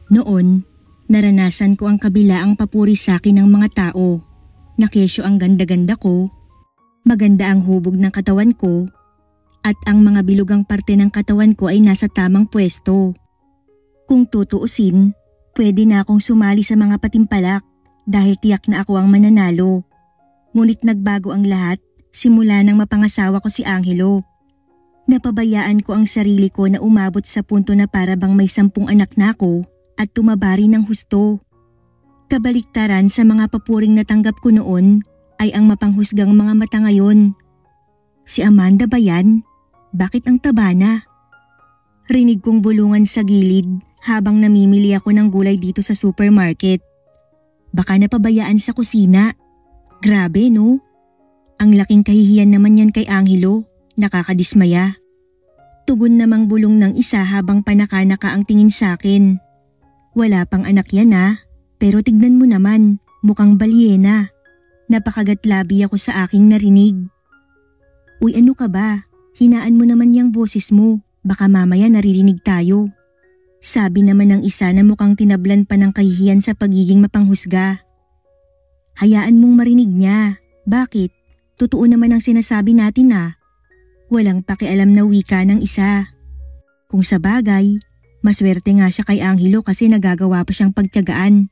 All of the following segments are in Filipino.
Noon, naranasan ko ang kabilaang papuri sa akin ng mga tao. Nakesyo ang ganda-ganda ko, maganda ang hubog ng katawan ko, at ang mga bilugang parte ng katawan ko ay nasa tamang pwesto. Kung tutuusin, pwede na akong sumali sa mga patimpalak dahil tiyak na ako ang mananalo. Ngunit nagbago ang lahat simula nang mapangasawa ko si Angelo. Napabayaan ko ang sarili ko na umabot sa punto na para bang may 10 anak na ako at tumabari ng husto. Kabaliktaran sa mga papuring natanggap ko noon ay ang mapanghusgang mga mata ngayon. Si Amanda ba yan? Bakit ang taba na? Rinig kong bulungan sa gilid habang namimili ako ng gulay dito sa supermarket. Baka napabayaan sa kusina. Grabe no? Ang laking kahihiyan naman yan kay Angelo, nakakadismaya. Tugon namang bulong ng isa habang panaka-naka ang tingin sa akin. Wala pang anak yan pero tignan mo naman, mukhang balyena. Napakagatlabi ako sa aking narinig. Uy, ano ka ba? Hinaan mo naman yung boses mo, baka mamaya naririnig tayo. Sabi naman ng isa na mukhang tinablan pa ng kahihiyan sa pagiging mapanghusga. Hayaan mong marinig niya. Bakit? Totoo naman ang sinasabi natin Walang pakialam na wika ng isa. Kung sa bagay, maswerte nga siya kay Angelo kasi nagagawa pa siyang pagtiyagaan.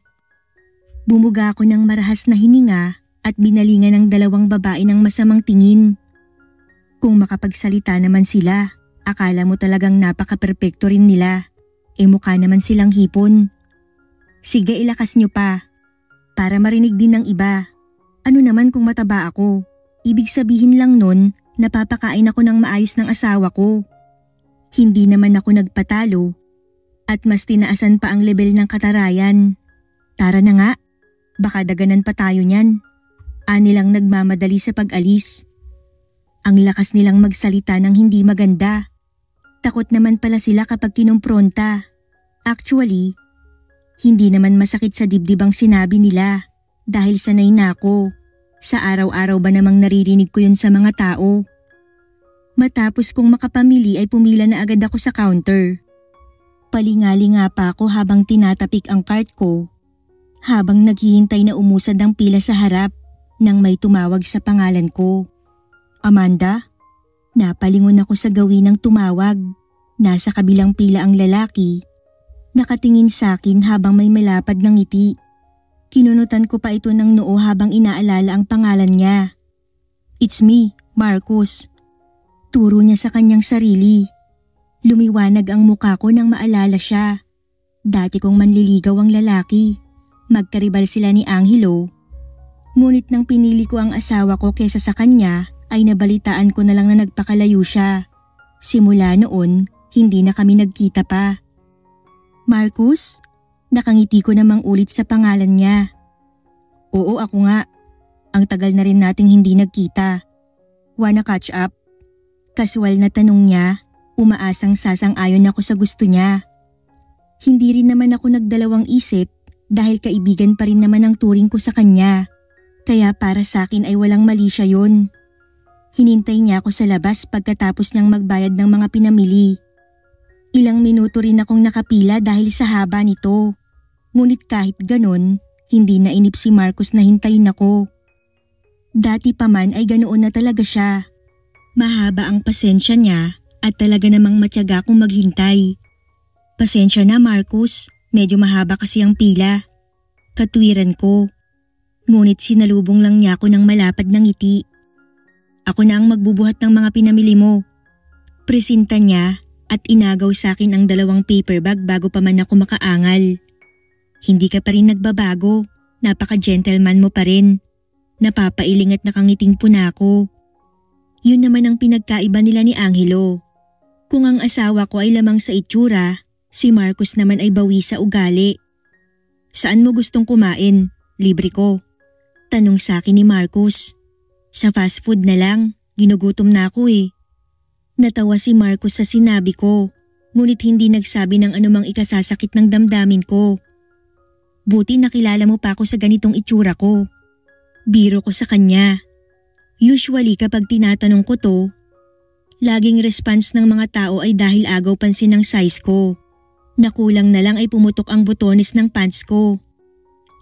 Bumuga ako ng marahas na hininga at binalingan ng 2 babae ng masamang tingin. Kung makapagsalita naman sila, akala mo talagang napaka-perpekto rin nila. Mukha naman silang hipon. Sige, ilakas nyo pa. Para marinig din ng iba. Ano naman kung mataba ako? Ibig sabihin lang nun, napapakain ako ng maayos ng asawa ko. Hindi naman ako nagpatalo. At mas tinaasan pa ang level ng katarayan. Tara na nga, baka daganan pa tayo niyan. Anilang nagmamadali sa pag-alis. Ang lakas nilang magsalita ng hindi maganda. Takot naman pala sila kapag kinumpronta. Actually, hindi naman masakit sa dibdib ang sinabi nila dahil sanay na ako. Sa araw-araw ba namang naririnig ko yun sa mga tao? Matapos kong makapamili ay pumila na agad ako sa counter. Palingali nga pa ako habang tinatapik ang cart ko. Habang naghihintay na umusad ang pila sa harap nang may tumawag sa pangalan ko. Amanda? Napalingon ako sa gawin ng tumawag. Nasa kabilang pila ang lalaki. Nakatingin sa akin habang may malapad ng ngiti. Kinunutan ko pa ito ng noo habang inaalala ang pangalan niya. It's me, Marcus. Turo niya sa kanyang sarili. Lumiwanag ang mukha ko nang maalala siya. Dati kong manliligaw ang lalaki. Magkaribal sila ni Angelo. Ngunit nang pinili ko ang asawa ko kesa sa kanya, ay nabalitaan ko na lang na nagpakalayo siya. Simula noon, hindi na kami nagkita pa. Marcus? Nakangiti ko namang ulit sa pangalan niya. Oo, ako nga. Ang tagal na rin nating hindi nagkita. Wanna catch up? Kasual na tanong niya, umaasang sasang-ayon ako sa gusto niya. Hindi rin naman ako nagdalawang isip dahil kaibigan pa rin naman ang turing ko sa kanya. Kaya para sa akin ay walang mali siya yun. Hinintay niya ako sa labas pagkatapos niyang magbayad ng mga pinamili. Ilang minuto rin akong nakapila dahil sa haba nito. Ngunit kahit ganon, hindi nainip si Marcus na hintayin ako. Dati pa man ay ganoon na talaga siya. Mahaba ang pasensya niya at talaga namang matyaga akong maghintay. Pasensya na Marcus, medyo mahaba kasi ang pila. Katwiran ko. Ngunit sinalubong lang niya ako ng malapad ng ngiti. Ako na ang magbubuhat ng mga pinamili mo. Presinta niya at inagaw sa akin ang 2 paper bag bago pa man ako makaangal. Hindi ka pa rin nagbabago, napaka-gentleman mo pa rin. Napapailing at nakangiting po na ako. Yun naman ang pinagkaiba nila ni Angelo. Kung ang asawa ko ay lamang sa itsura, si Marcus naman ay bawi sa ugali. Saan mo gustong kumain? Libre ko. Tanong sa akin ni Marcus. Sa fast food na lang, ginugutom na ako Natawa si Marcus sa sinabi ko, ngunit hindi nagsabi ng anumang ikasasakit ng damdamin ko. Buti nakilala mo pa ako sa ganitong itsura ko. Biro ko sa kanya. Usually kapag tinatanong ko to, laging response ng mga tao ay dahil agaw pansin ng size ko. Nakulang na lang ay pumutok ang butones ng pants ko.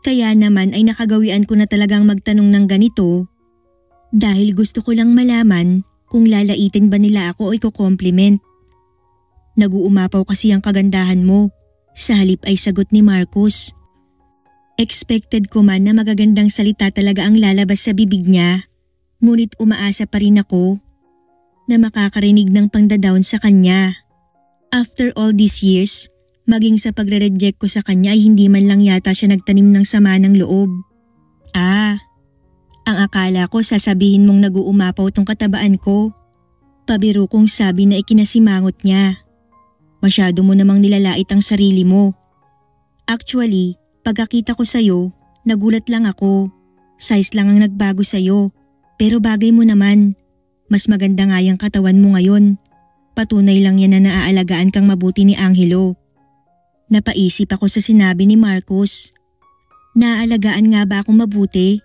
Kaya naman ay nakagawian ko na talagang magtanong ng ganito dahil gusto ko lang malaman kung lalaitin ba nila ako o iko-compliment. Nag-uumapaw kasi ang kagandahan mo, sa halip ay sagot ni Marcus. Expected ko man na magagandang salita talaga ang lalabas sa bibig niya, ngunit umaasa pa rin ako na makakarinig ng pangdadown sa kanya. After all these years, maging sa pagre-reject ko sa kanya ay hindi man lang yata siya nagtanim ng sama ng loob. Ang akala ko sasabihin mong nag-uumapaw tong katabaan ko. Pabiro kong sabi na ikinasimangot niya. Masyado mo namang nilalait ang sarili mo. Actually, pagkakita ko sa'yo, nagulat lang ako. Size lang ang nagbago sa'yo. Pero bagay mo naman. Mas maganda nga yung katawan mo ngayon. Patunay lang yan na naaalagaan kang mabuti ni Angelo. Napaisip ako sa sinabi ni Marcus. Naaalagaan nga ba akong mabuti?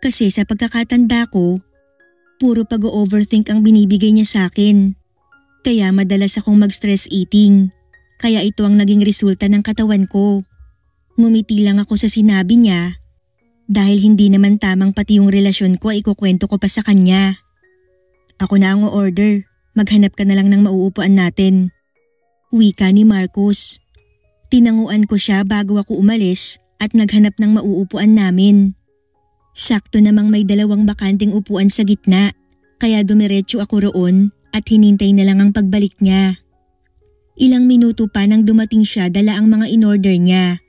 Kasi sa pagkakatanda ko, puro pag-overthink ang binibigay niya sa akin. Kaya madalas akong mag-stress eating. Kaya ito ang naging resulta ng katawan ko. Ngumiti lang ako sa sinabi niya dahil hindi naman tamang pati yung relasyon ko ay ikukwento ko pa sa kanya. Ako na ang o-order. Maghanap ka na lang ng mauupuan natin. Wika ni Marcus. Tinanguan ko siya bago ako umalis at naghanap ng mauupuan namin. Sakto namang may dalawang bakanting upuan sa gitna kaya dumiretso ako roon at hinintay na lang ang pagbalik niya. Ilang minuto pa nang dumating siya dala ang mga in-order niya.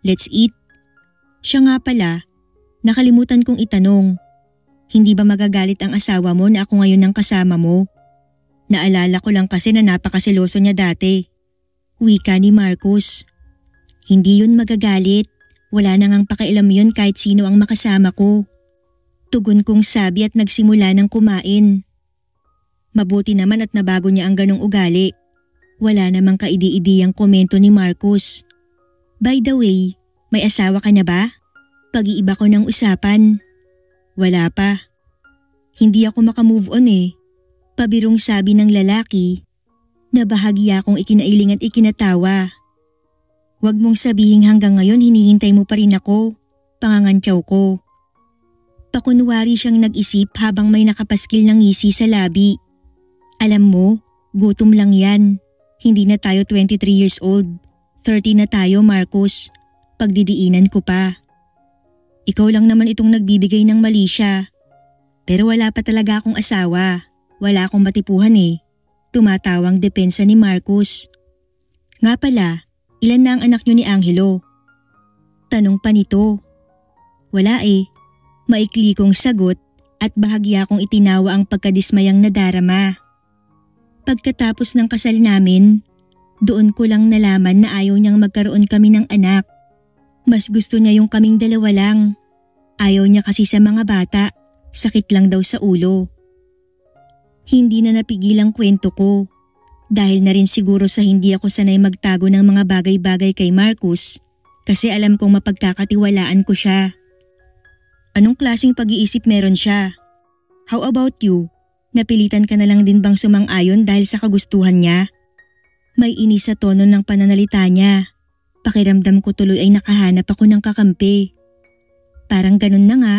Let's eat. Siya nga pala, nakalimutan kong itanong. Hindi ba magagalit ang asawa mo na ako ngayon ang kasama mo? Naalala ko lang kasi na napakaseloso niya dati. Wika ni Marcus. Hindi yun magagalit. Wala na ngang pakialam yun kahit sino ang makasama ko. Tugon kong sabi at nagsimula ng kumain. Mabuti naman at nabago niya ang ganong ugali. Wala namang kaidi-idiyang komento ni Marcus. By the way, may asawa ka na ba? Pag-iiba ko ng usapan. Wala pa. Hindi ako makamove on eh. Pabirong sabi ng lalaki na bahagya kong ikinailing at ikinatawa. Huwag mong sabihing hanggang ngayon hinihintay mo pa rin ako. Pangangantyaw ko. Pakunwari siyang nag-isip habang may nakapaskil ng ngisi sa labi. Alam mo, gutom lang yan. Hindi na tayo 23 years old. 30 na tayo, Marcus. Pagdidiinan ko pa. Ikaw lang naman itong nagbibigay ng mali siya. Pero wala pa talaga akong asawa. Wala akong matipuhan eh. Tumatawang depensa ni Marcus. Nga pala, ilan na ang anak niyo ni Angelo? Tanong pa nito. Wala eh. Maikli kong sagot at bahagya kong itinawa ang pagkadismayang nadarama. Pagkatapos ng kasal namin, doon ko lang nalaman na ayaw niyang magkaroon kami ng anak. Mas gusto niya yung kaming dalawa lang. Ayaw niya kasi sa mga bata, sakit lang daw sa ulo. Hindi na napigil ang kwento ko. Dahil na rin siguro sa hindi ako sanay magtago ng mga bagay-bagay kay Marcus kasi alam kong mapagkakatiwalaan ko siya. Anong klaseng pag-iisip meron siya? How about you? Napilitan ka na lang din bang sumang-ayon dahil sa kagustuhan niya? May inis sa tono ng pananalita niya. Pakiramdam ko tuloy ay nakahanap ako ng kakampi. Parang ganun na nga.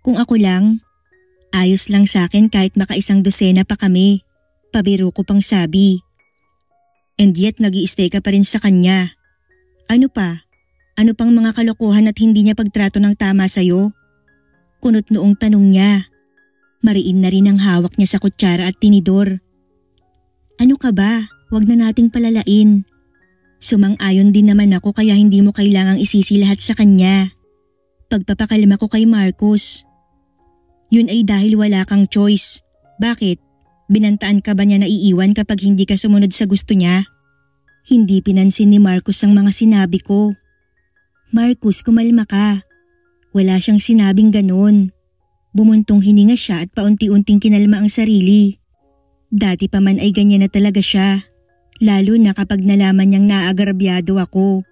Kung ako lang, ayos lang sa akin kahit makaisang dosena pa kami. Pabiro ko pang sabi. And yet nag-i-stay ka pa rin sa kanya. Ano pa? Ano pang mga kalokohan at hindi niya pagtrato ng tama sa'yo? Kunot noong tanong niya. Mariin na rin ang hawak niya sa kutsara at tinidor. Ano ka ba? Huwag na nating palalain. Sumang-ayon din naman ako kaya hindi mo kailangang isisi lahat sa kanya. Pagpapakalma ko kay Marcus. Yun ay dahil wala kang choice. Bakit? Binantaan ka ba niya na iiwan kapag hindi ka sumunod sa gusto niya? Hindi pinansin ni Marcus ang mga sinabi ko. Marcus, kumalma ka. Wala siyang sinabing ganun. Bumuntong hininga siya at paunti-unting kinalma ang sarili. Dati pa man ay ganyan na talaga siya. Lalo na kapag nalaman niyang naaagrabyado ako.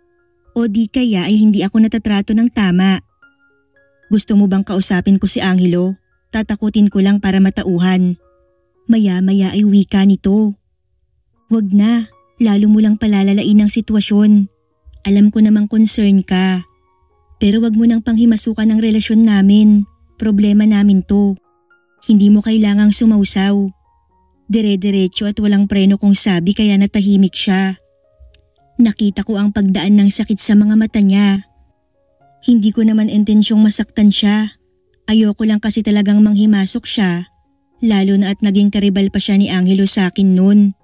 O di kaya ay hindi ako natatrato ng tama. Gusto mo bang kausapin ko si Angelo? Tatakutin ko lang para matauhan. Maya-maya ay wika nito. Wag na, Lalo mo lang palalalain ang sitwasyon. Alam ko namang concern ka. Pero wag mo nang panghimasukan ang relasyon namin. Problema namin to. Hindi mo kailangang sumausaw. Dire-diretso at walang preno kung sabi kaya natahimik siya. Nakita ko ang pagdaan ng sakit sa mga mata niya. Hindi ko naman intensyong masaktan siya. Ayoko lang kasi talagang manghimasok siya. Lalo na at naging karibal pa siya ni Angelo sa akin noon.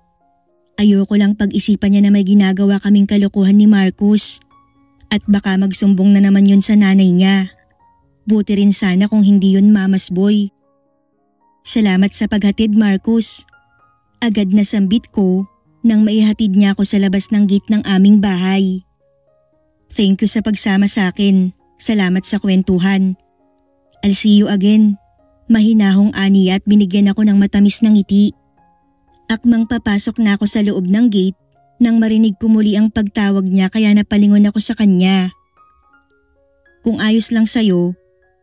Ayoko lang pag-isipan niya na may ginagawa kaming kalokohan ni Marcus. At baka magsumbong na naman yun sa nanay niya. Buti rin sana kung hindi yun mama's boy. Salamat sa paghatid, Marcus. Agad na sambit ko nang maihatid niya ako sa labas ng gate ng aming bahay. Thank you sa pagsama sa akin. Salamat sa kwentuhan. I'll see you again. Mahinahong aniya at binigyan ako ng matamis na ngiti. Akmang papasok na ako sa loob ng gate nang marinig ko muli ang pagtawag niya kaya napalingon ako sa kanya. Kung ayos lang sa'yo,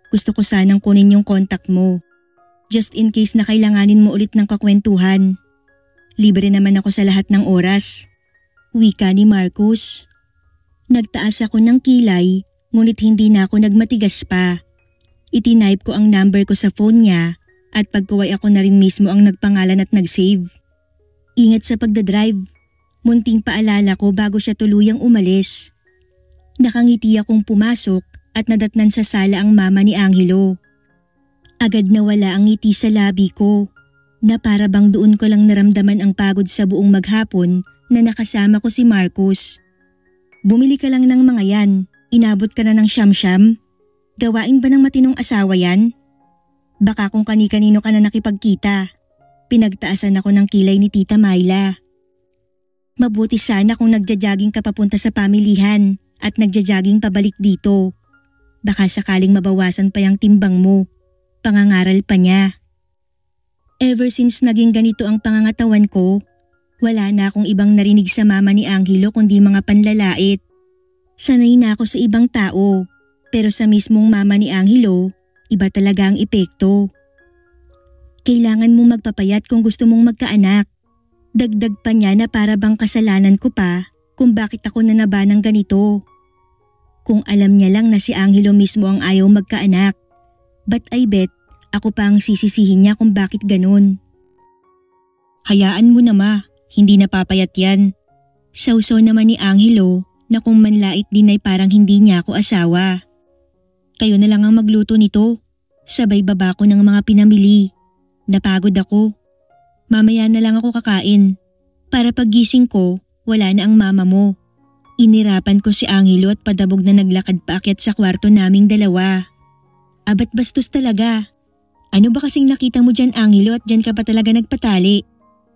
gusto ko sanang kunin yung contact mo. Just in case na kailanganin mo ulit ng kakwentuhan. Libre naman ako sa lahat ng oras. Wika ni Marcus. Nagtaas ako ng kilay ngunit hindi na ako nagmatigas pa. Itinipe ko ang number ko sa phone niya at pagkuway ako na rin mismo ang nagpangalan at nag-save. Ingat sa pagdadrive. Munting paalala ko bago siya tuluyang umalis. Nakangiti akong pumasok at nadatnan sa sala ang mama ni Angelo. Agad nawala ang ngiti sa labi ko na para bang doon ko lang naramdaman ang pagod sa buong maghapon na nakasama ko si Marcus. Bumili ka lang ng mga yan, inabot ka na ng siyam-siyam. Gawain ba ng matinong asawa yan? Baka kung kani-kanino ka na nakipagkita. Pinagtaasan ako ng kilay ni Tita Myla. Mabuti sana kung nagja-jogging ka papunta sa pamilihan at nagja-jogging pabalik dito. Baka sakaling mabawasan pa yung timbang mo. Pangangaral pa niya. Ever since naging ganito ang pangangatawan ko, wala na akong ibang narinig sa mama ni Angelo kundi mga panlalait. Sanay na ako sa ibang tao, pero sa mismong mama ni Angelo, iba talaga ang epekto. Kailangan mong magpapayat kung gusto mong magkaanak. Dagdag pa niya na para bang kasalanan ko pa kung bakit ako nanaba ng ganito. Kung alam niya lang na si Angelo mismo ang ayaw magkaanak, but I bet ako pa ang sisisihin niya kung bakit ganun. Hayaan mo na ma, hindi napapayat yan. Sausaw naman ni Angelo na kung manlait din ay parang hindi niya ako asawa. Kayo na lang ang magluto nito. Sabay baba ko ng mga pinamili. Napagod ako. Mamaya na lang ako kakain. Para paggising ko, wala na ang mama mo. Inirapan ko si Angelo at padabog na naglakad paakyat sa kwarto naming dalawa. Abat bastos talaga. Ano ba kasing nakita mo dyan, Angelo, at dyan ka pa talaga nagpatali?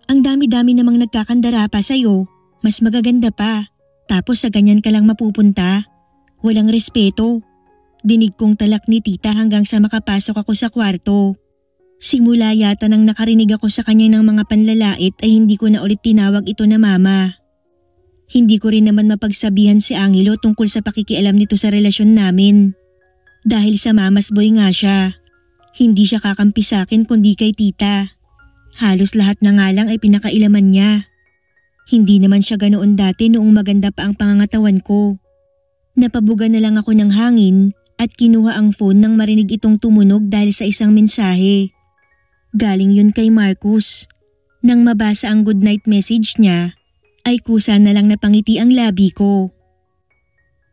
Ang dami-dami namang nagkakandara pa sa'yo. Mas magaganda pa. Tapos sa ganyan ka lang mapupunta. Walang respeto. Dinig kong talak ni tita hanggang sa makapasok ako sa kwarto. Simula yata nang nakarinig ako sa kanya ng mga panlalait ay hindi ko na ulit tinawag ito na mama. Hindi ko rin naman mapagsabihan si Angelo tungkol sa pakikialam nito sa relasyon namin. Dahil sa mama's boy nga siya. Hindi siya kakampi sa akin kundi kay tita. Halos lahat na nga lang ay pinakailaman niya. Hindi naman siya ganoon dati noong maganda pa ang pangangatawan ko. Napabuga na lang ako ng hangin at kinuha ang phone nang marinig itong tumunog dahil sa isang mensahe. Galing yun kay Marcus. Nang mabasa ang goodnight message niya, ay kusa na lang napangiti ang labi ko.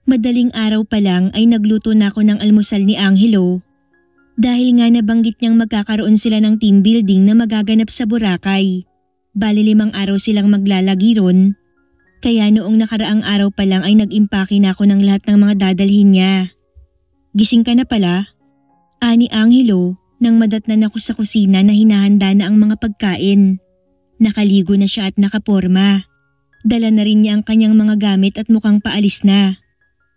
Madaling araw pa lang ay nagluto na ako ng almusal ni Angelo. Dahil nga nabanggit niyang magkakaroon sila ng team building na magaganap sa Boracay. Bali 5 araw silang maglalagi ron. Kaya noong nakaraang araw pa lang ay nag-impake na ako ng lahat ng mga dadalhin niya. Gising ka na pala? Ani Angelo. Nang madatnan ako sa kusina na hinahanda na ang mga pagkain. Nakaligo na siya at nakaporma. Dala na rin niya ang kanyang mga gamit at mukhang paalis na.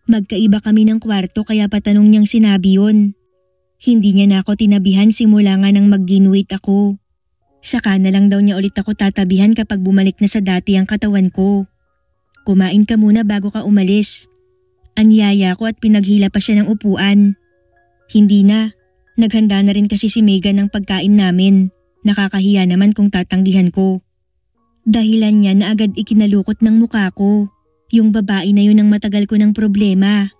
Magkaiba kami ng kwarto kaya patanong niyang sinabi yun. Hindi niya na ako tinabihan simula nga nang mag-gain weight ako. Saka na lang daw niya ulit ako tatabihan kapag bumalik na sa dati ang katawan ko. Kumain ka muna bago ka umalis. Anyaya ko at pinaghila pa siya ng upuan. Hindi na. Naghanda na rin kasi si Megan ng pagkain namin. Nakakahiya naman kung tatanggihan ko. Dahilan niya na agad ikinalukot ng mukha ko. Yung babae na yun ang matagal ko ng problema.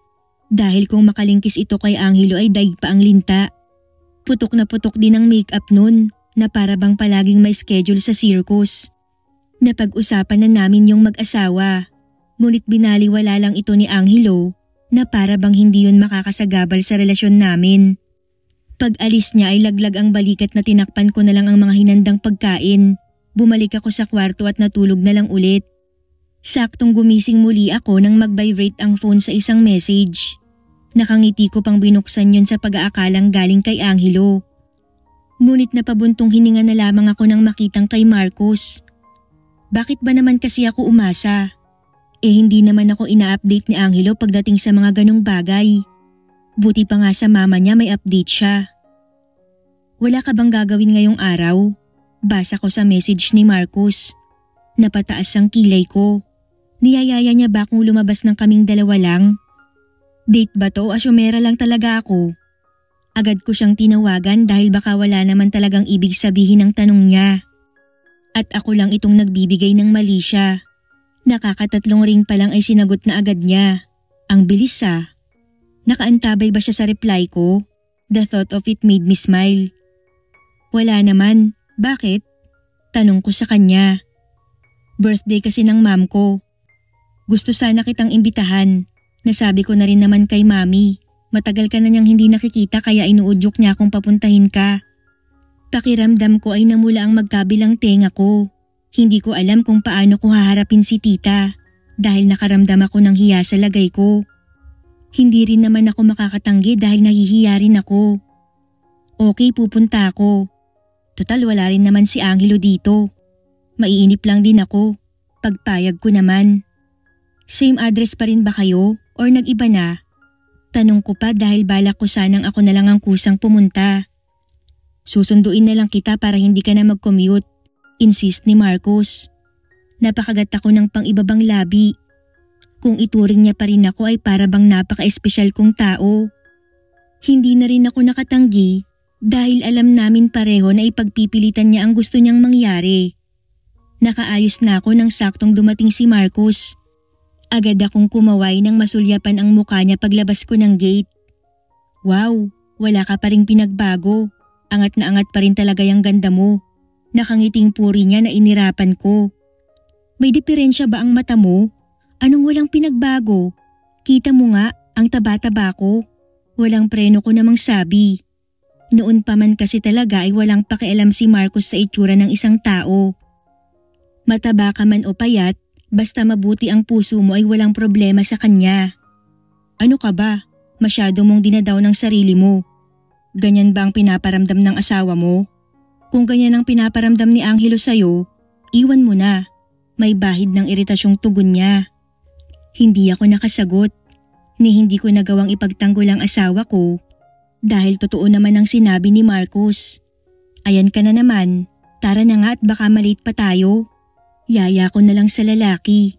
Dahil kung makalingkis ito kay Angelo ay daig pa ang linta. Putok na putok din ang makeup nun na para bang palaging may schedule sa circus. Napag-usapan na namin yung mag-asawa. Ngunit binaliwala lang ito ni Angelo na para bang hindi yun makakasagabal sa relasyon namin. Pag alis niya ay laglag ang balikat na tinakpan ko na lang ang mga hinandang pagkain. Bumalik ako sa kwarto at natulog na lang ulit. Saktong gumising muli ako nang mag-vibrate ang phone sa isang message. Nakangiti ko pang binuksan yun sa pag-aakalang galing kay Angelo. Ngunit napabuntong hininga na lamang ako nang makitang kay Marcos. Bakit ba naman kasi ako umasa? Hindi naman ako ina-update ni Angelo pagdating sa mga ganong bagay. Buti pa nga sa mama niya may update siya. Wala ka bang gagawin ngayong araw? Basa ko sa message ni Marcos. Napataas ang kilay ko. Niyayaya niya ba kung lumabas ng kaming dalawa lang? Date ba to? Asyumera lang talaga ako. Agad ko siyang tinawagan dahil baka wala naman talagang ibig sabihin ng tanong niya. At ako lang itong nagbibigay ng mali siya. Nakakatatlong ring pa lang ay sinagot na agad niya. Ang bilis ah. Nakaantabay ba siya sa reply ko? The thought of it made me smile. Wala naman. Bakit? Tanong ko sa kanya. Birthday kasi ng mom ko. Gusto sana kitang imbitahan. Nasabi ko na rin naman kay mami. Matagal ka na niyang hindi nakikita kaya inuudyok niya akong papuntahin ka. Pakiramdam ko ay namula ang magkabilang tenga ko. Hindi ko alam kung paano ko haharapin si tita dahil nakaramdam ako ng hiya sa lagay ko. Hindi rin naman ako makakatanggi dahil nahihiya rin ako. Okay, pupunta ako. Total wala rin naman si Angelo dito. Maiinip lang din ako. Pagpayag ko naman. Same address pa rin ba kayo or nag-iba na? Tanong ko pa dahil balak ko sanang ako na lang ang kusang pumunta. Susunduin na lang kita para hindi ka na mag-commute, insist ni Marcos. Napakagat ako ng pang-ibabang labi. Kung ituring niya pa rin ako ay para bang napaka-espesyal kong tao. Hindi na rin ako nakatanggi dahil alam namin pareho na ipagpipilitan niya ang gusto niyang mangyari. Nakaayos na ako nang saktong dumating si Marcos. Agad akong kumaway nang masulyapan ang mukha niya paglabas ko ng gate. Wow, wala ka pa ring pinagbago. Angat na angat pa rin talaga yung ganda mo. Nakangiting puri niya na inirapan ko. May diferensya ba ang mata mo? Anong walang pinagbago? Kita mo nga, ang taba-taba ko. Walang preno ko namang sabi. Noon pa man kasi talaga ay walang pakialam si Marcos sa itsura ng isang tao. Mataba ka man o payat, basta mabuti ang puso mo ay walang problema sa kanya. Ano ka ba? Masyado mong dinadaw ng sarili mo. Ganyan ba ang pinaparamdam ng asawa mo? Kung ganyan ang pinaparamdam ni Angelo sa'yo, iwan mo na. May bahid ng iritasyong tugon niya. Hindi ako nakasagot, ni hindi ko nagawang ipagtanggol ang asawa ko dahil totoo naman ang sinabi ni Marcos. Ayan ka na naman, tara na nga at baka malate pa tayo. Yaya ko na lang sa lalaki.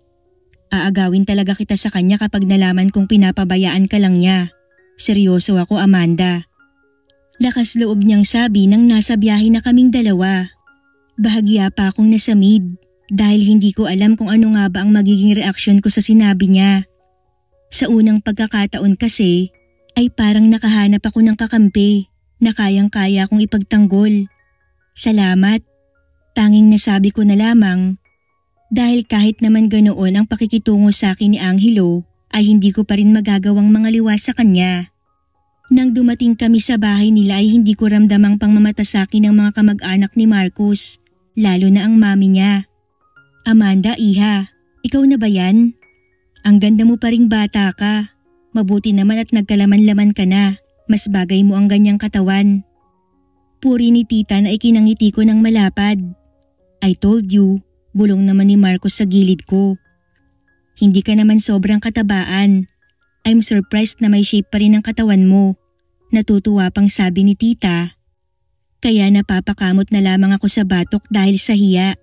Aagawin talaga kita sa kanya kapag nalaman kong pinapabayaan ka lang niya. Seryoso ako, Amanda. Lakas loob niyang sabi nang nasa biyahe na kaming dalawa. Bahagya pa akong nasa mid dahil hindi ko alam kung ano nga ba ang magiging reaksyon ko sa sinabi niya. Sa unang pagkakataon kasi ay parang nakahanap ako ng kakampi na kayang-kaya kong ipagtanggol. Salamat. Tanging nasabi ko na lamang dahil kahit naman ganoon ang pakikitungo sa akin ni Angelo ay hindi ko pa rin magagawang mangaliwa sa kanya. Nang dumating kami sa bahay nila ay hindi ko ramdam ang pangmamata sa akin ng mga kamag-anak ni Marcos, lalo na ang mami niya. Amanda, iha, ikaw na ba yan? Ang ganda mo pa ring bata ka. Mabuti naman at nagkalaman-laman ka na. Mas bagay mo ang ganyang katawan. Puri ni tita na ikinangiti ko ng malapad. I told you, bulong naman ni Marcos sa gilid ko. Hindi ka naman sobrang katabaan. I'm surprised na may shape pa rin ang katawan mo. Natutuwa pang sabi ni tita. Kaya napapakamot na lamang ako sa batok dahil sa hiya.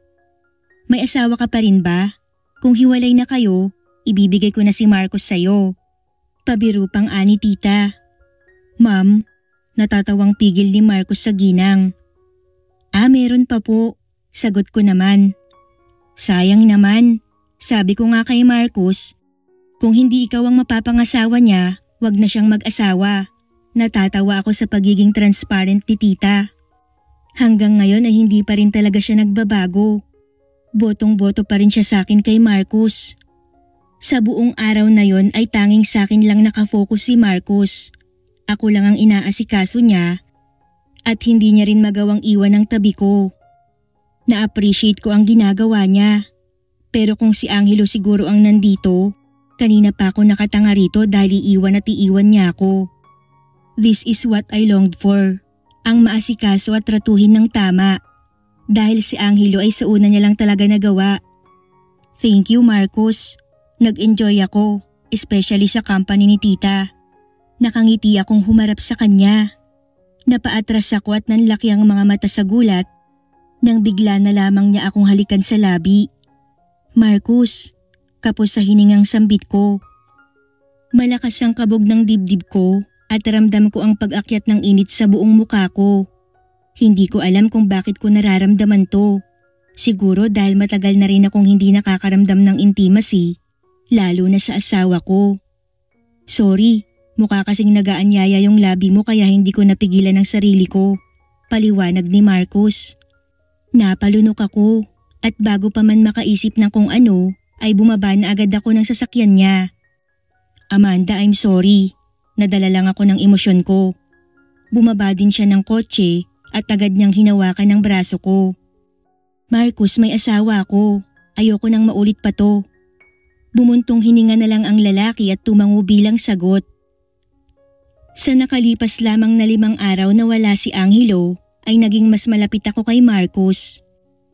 May asawa ka pa rin ba? Kung hiwalay na kayo, ibibigay ko na si Marcos sa'yo. Pabiru pang ani tita. Ma'am, natatawang pigil ni Marcos sa ginang. Meron pa po. Sagot ko naman. Sayang naman. Sabi ko nga kay Marcus, kung hindi ikaw ang mapapangasawa niya, wag na siyang mag-asawa. Natatawa ako sa pagiging transparent ni tita. Hanggang ngayon ay hindi pa rin talaga siya nagbabago. Botong-boto pa rin siya sa akin kay Marcus. Sa buong araw na yon ay tanging sa akin lang nakafocus si Marcus. Ako lang ang inaasikaso niya at hindi niya rin magawang iwan ang tabi ko. Na-appreciate ko ang ginagawa niya. Pero kung si Angelo siguro ang nandito, kanina pa ako nakatanga rito dahil iiwan at iiwan niya ako. This is what I longed for. Ang maasikaso at tratuhin ng tama. Dahil si Angelo ay sa una niya lang talaga nagawa. Thank you, Marcus. Nag-enjoy ako, especially sa company ni tita. Nakangiti akong humarap sa kanya. Napaatras ako at nanlaki ang mga mata sa gulat nang bigla na lamang niya akong halikan sa labi. Marcus, kapos sa hiningang sambit ko. Malakas ang kabog ng dibdib ko at ramdam ko ang pag-akyat ng init sa buong muka ko. Hindi ko alam kung bakit ko nararamdaman to. Siguro dahil matagal na rin akong hindi nakakaramdam ng intimacy, lalo na sa asawa ko. Sorry, mukha kasing nagaanyaya yung labi mo kaya hindi ko napigilan ang sarili ko. Paliwanag ni Marcus. Napalunok ako. At bago pa man makaisip ng kung ano, ay bumaba na agad ako ng sasakyan niya. Amanda, I'm sorry. Nadala lang ako ng emosyon ko. Bumaba din siya ng kotse at agad niyang hinawakan ng braso ko. Marcus, may asawa ako. Ayoko nang maulit pa to. Bumuntong hininga na lang ang lalaki at tumango bilang sagot. Sa nakalipas lamang na 5 araw na wala si Angelo, ay naging mas malapit ako kay Marcus.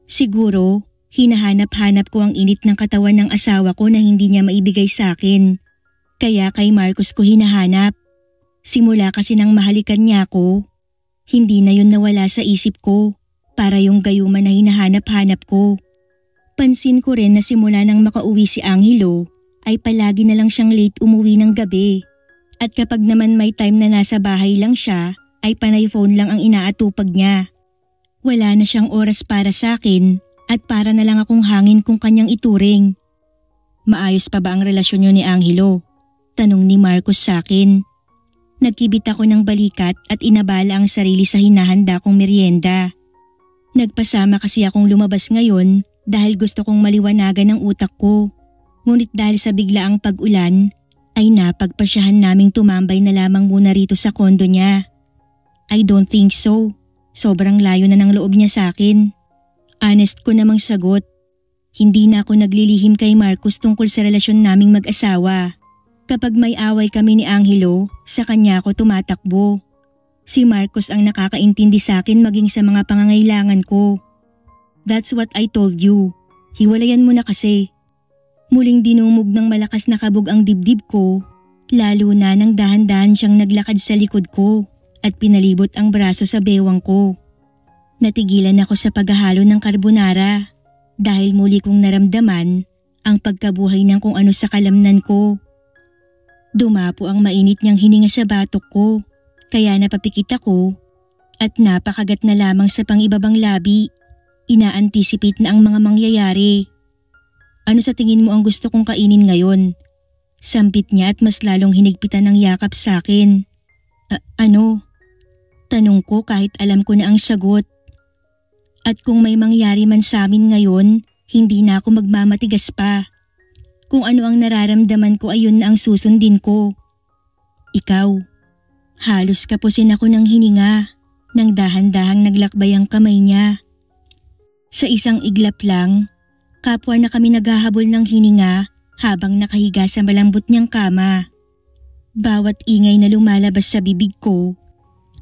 Siguro, hinahanap-hanap ko ang init ng katawan ng asawa ko na hindi niya maibigay sa akin. Kaya kay Marcus ko hinahanap. Simula kasi nang mahalikan niya ako, hindi na yun nawala sa isip ko para yung gayuman na hinahanap-hanap ko. Pansin ko rin na simula nang makauwi si Angelo ay palagi na lang siyang late umuwi ng gabi. At kapag naman may time na nasa bahay lang siya ay panay phone lang ang inaatupag niya. Wala na siyang oras para sa akin at para na lang akong hangin kung kanyang ituring. Maayos pa ba ang relasyon niyo ni Angelo? Tanong ni Marcus sa akin. Nagkibit ako ng balikat at inabala ang sarili sa hinahanda kong merienda. Nagpasama kasi akong lumabas ngayon dahil gusto kong maliwanagan ang utak ko. Ngunit dahil sa biglaang pag-ulan ay napagpasyahan naming tumambay na lamang muna rito sa kondo niya. I don't think so. Sobrang layo na ng loob niya sa akin. Honest ko namang sagot. Hindi na ako naglilihim kay Marcus tungkol sa relasyon naming mag-asawa. Kapag may away kami ni Angelo, sa kanya ako tumatakbo. Si Marcus ang nakakaintindi sa akin maging sa mga pangangailangan ko. That's what I told you. Hiwalayan mo na kasi. Muling dinumog ng malakas na kabog ang dibdib ko, lalo na nang dahan-dahan siyang naglakad sa likod ko at pinalibot ang braso sa bewang ko. Natigilan ako sa paghahalo ng carbonara dahil muli kong naramdaman ang pagkabuhay ng kung ano sa kalamnan ko. Dumapo ang mainit niyang hininga sa batok ko kaya napapikit ako at napakagat na lamang sa pangibabang labi. Ina-anticipate na ang mga mangyayari. Ano sa tingin mo ang gusto kong kainin ngayon? Sampit niya at mas lalong hinigpitan ng yakap sa akin. Ano? Tanong ko kahit alam ko na ang sagot. At kung may mangyari man sa amin ngayon, hindi na ako magmamatigas pa. Kung ano ang nararamdaman ko ay yun na ang susundin ko. Ikaw. Halos kapusin ako ng hininga nang dahan-dahang naglakbay ang kamay niya. Sa isang iglap lang, kapwa na kami naghahabol ng hininga habang nakahiga sa malambot niyang kama. Bawat ingay na lumalabas sa bibig ko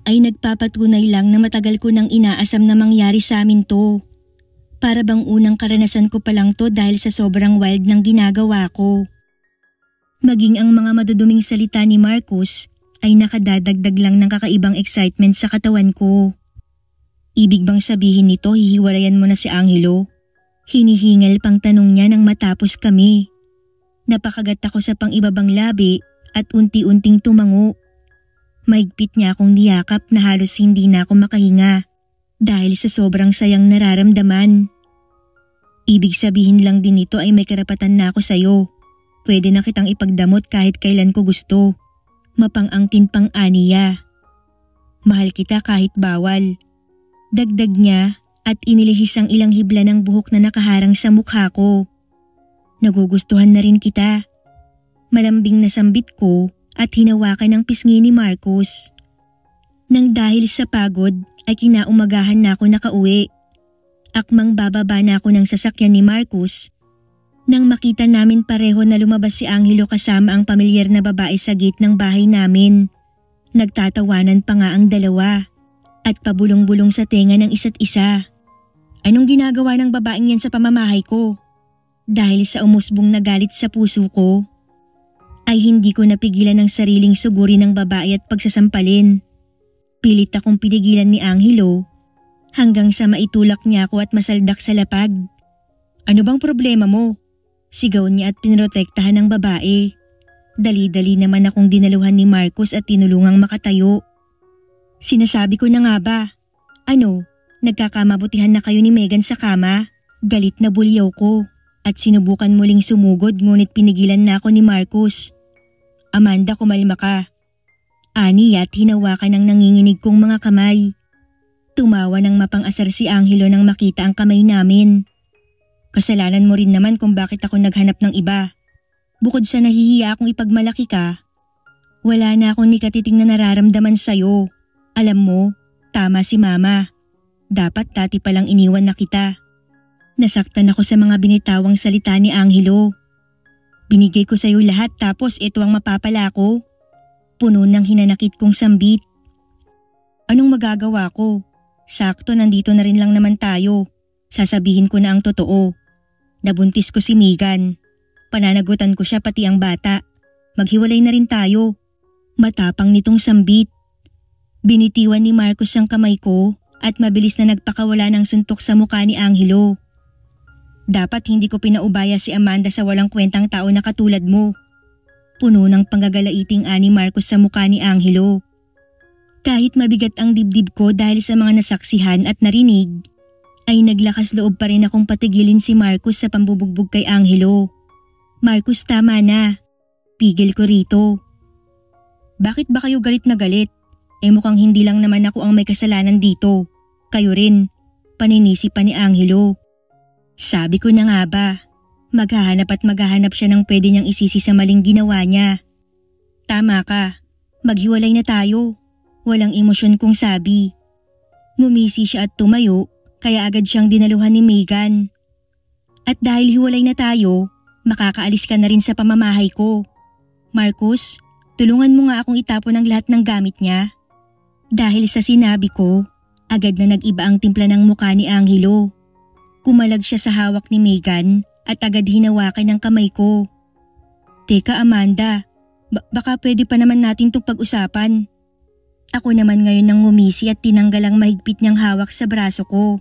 ay nagpapatunay lang na matagal ko nang inaasam na mangyari sa amin to. Para bang unang karanasan ko pa lang to dahil sa sobrang wild ng ginagawa ko. Maging ang mga maduduming salita ni Marcus ay nakadadagdag lang ng kakaibang excitement sa katawan ko. Ibig bang sabihin nito hihiwalayan mo na si Angelo? Hinihingal pang tanong niya nang matapos kami. Napakagat ako sa pang-ibabang labi at unti-unting tumango. Mahigpit niya akong niyakap na halos hindi na ako makahinga dahil sa sobrang sayang nararamdaman. Ibig sabihin lang din nito ay may karapatan na ako sa'yo. Pwede na kitang ipagdamot kahit kailan ko gusto. Mapang-angkin pang aniya. Mahal kita kahit bawal. Dagdag niya at inilihis ang ilang hibla ng buhok na nakaharang sa mukha ko. Nagugustuhan na rin kita. Malambing na sambit ko at hinawakan ang pisngi ni Marcus. Nang dahil sa pagod ay kinaumagahan na ako nakauwi. Akmang bababa na ako ng sasakyan ni Marcus nang makita namin pareho na lumabas si Angelo kasama ang pamilyar na babae sa gate ng bahay namin. Nagtatawanan pa nga ang dalawa at pabulong-bulong sa tenga ng isa't isa. Anong ginagawa ng babaeng yan sa pamamahay ko? Dahil sa umusbong na galit sa puso ko, ay hindi ko napigilan ang sariling suguri ng babae at pagsasampalin. Pilit akong pinigilan ni Angelo hanggang sa maitulak niya ako at masaldak sa lapag. Ano bang problema mo? Sigaw niya at pinrotektahan ng babae. Dali-dali naman akong dinaluhan ni Marcus at tinulungang makatayo. Sinasabi ko na nga ba? Ano, nagkakamabutihan na kayo ni Megan sa kama? Galit na bulyaw ko at sinubukan muling sumugod ngunit pinigilan na ako ni Marcus. Amanda, kumalma ka. Ani at hinawakan ng nanginginig kong mga kamay. Tumawa ng mapang-asar si Angelo nang makita ang kamay namin. Kasalanan mo rin naman kung bakit ako naghanap ng iba. Bukod sa nahihiya akong ipagmalaki ka, wala na akong nikatiting na nararamdaman sa'yo. Alam mo, tama si mama. Dapat dati palang iniwan na kita. Nasaktan ako sa mga binitawang salita ni Angelo. Binigay ko sa'yo lahat tapos ito ang mapapala ko. Puno ng hinanakit kong sambit. Anong magagawa ko? Sakto nandito na rin lang naman tayo. Sasabihin ko na ang totoo. Nabuntis ko si Megan. Pananagutan ko siya pati ang bata. Maghiwalay na rin tayo. Matapang nitong sambit. Binitiwan ni Marcus ang kamay ko at mabilis na nagpakawala ng suntok sa mukha ni Angelo. Dapat hindi ko pinaubaya si Amanda sa walang kwentang tao na katulad mo. Puno ng panggagalaiting ani Marcus sa mukha ni Angelo. Kahit mabigat ang dibdib ko dahil sa mga nasaksihan at narinig, ay naglakas loob pa rin akong patigilin si Marcus sa pambubugbog kay Angelo. Marcus, tama na. Pigil ko rito. Bakit ba kayo galit na galit? Mukhang hindi lang naman ako ang may kasalanan dito. Kayo rin. Paninisi pa ni Angelo. Sabi ko na nga ba, maghahanap siya ng pwede niyang isisi sa maling ginawa niya. Tama ka. Maghiwalay na tayo. Walang emosyon kong sabi. Ngumisi siya at tumayo kaya agad siyang dinaluhan ni Megan. At dahil hiwalay na tayo, makakaalis ka na rin sa pamamahay ko. Marcus, tulungan mo nga akong itapon ang lahat ng gamit niya. Dahil sa sinabi ko, agad na nag-iba ang timpla ng mukha ni Angelo. Kumalag siya sa hawak ni Megan at agad hinawakan ng kamay ko. Teka Amanda, baka pwede pa naman natin itong pag-usapan. Ako naman ngayon nang ngumisi at tinanggal ang mahigpit niyang hawak sa braso ko.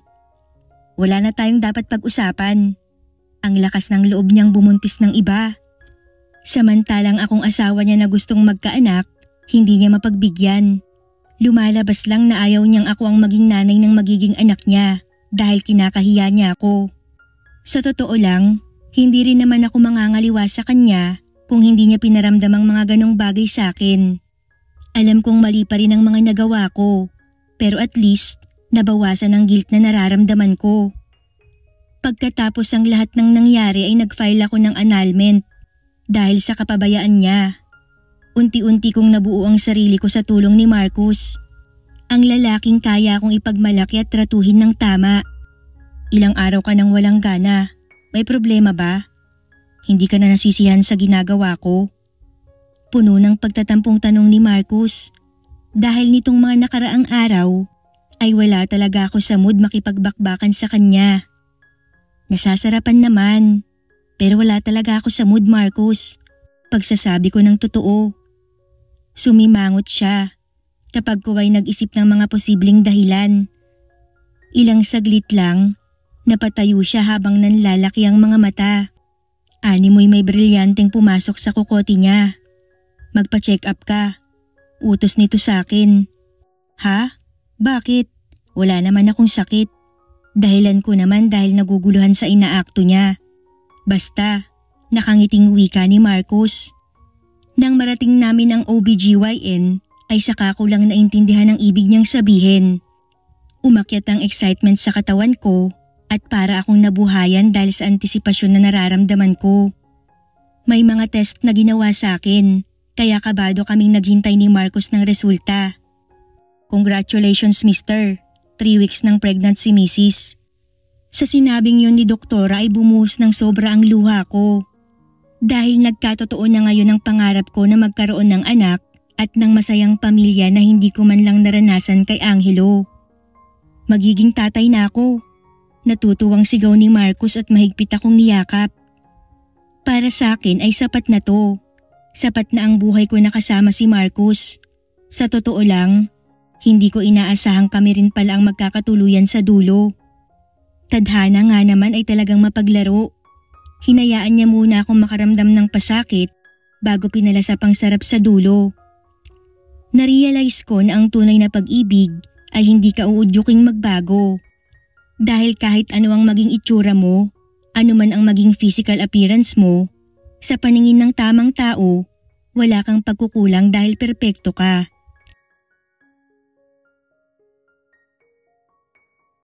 Wala na tayong dapat pag-usapan. Ang lakas ng loob niyang bumuntis ng iba. Samantalang akong asawa niya na gustong magkaanak, hindi niya mapagbigyan. Lumalabas lang na ayaw niyang ako ang maging nanay ng magiging anak niya dahil kinakahiya niya ako. Sa totoo lang, hindi rin naman ako mangangaliwa sa kanya kung hindi niya pinaramdam ang mga ganong bagay sa akin. Alam kong mali pa rin ang mga nagawa ko, pero at least nabawasan ang guilt na nararamdaman ko. Pagkatapos ang lahat ng nangyari ay nag-file ako ng annulment dahil sa kapabayaan niya. Unti-unti kong nabuo ang sarili ko sa tulong ni Marcus. Ang lalaking kaya akong ipagmalaki at tratuhin ng tama. Ilang araw ka nang walang gana. May problema ba? Hindi ka na nasisiyahan sa ginagawa ko? Puno ng pagtatampong tanong ni Marcus. Dahil nitong mga nakaraang araw, ay wala talaga ako sa mood makipagbakbakan sa kanya. Nasasarapan naman, pero wala talaga ako sa mood, Marcus. Pagsasabi ko ng totoo. Sumimangot siya kapag ko ay nag-isip ng mga posibleng dahilan. Ilang saglit lang, napatayo siya habang nanlalaki ang mga mata. Animoy may brilyanteng pumasok sa kukote niya. Magpa-check up ka. Utos nito sa akin. Ha? Bakit? Wala naman akong sakit. Dahilan ko naman dahil naguguluhan sa inaakto niya. Basta, nakangiting wika ni Marcos. Nang marating namin ang OBGYN ay saka ko lang naintindihan ang ibig niyang sabihin. Umakyat ang excitement sa katawan ko at para akong nabuhayan dahil sa antisipasyon na nararamdaman ko. May mga test na ginawa sa akin kaya kabado kaming naghintay ni Marcos ng resulta. Congratulations mister, 3 weeks ng pregnant si Mrs. Sa sinabing yun ni doktora ay bumuhos ng sobra ang luha ko. Dahil nagkatotoo na ngayon ang pangarap ko na magkaroon ng anak at ng masayang pamilya na hindi ko man lang naranasan kay Angelo. Magiging tatay na ako. Natutuwang sigaw ni Marcos at mahigpit akong niyakap. Para sa akin ay sapat na to. Sapat na ang buhay ko na kasama si Marcos. Sa totoo lang, hindi ko inaasahang kami rin pala ang magkakatuluyan sa dulo. Tadhana nga naman ay talagang mapaglaro. Hinayaan niya muna akong makaramdam ng pasakit bago pinala sa pangsarap sa dulo. Narealize ko na ang tunay na pag-ibig ay hindi ka uudyuking magbago. Dahil kahit ano ang maging itsura mo, ano man ang maging physical appearance mo, sa paningin ng tamang tao, wala kang pagkukulang dahil perpekto ka.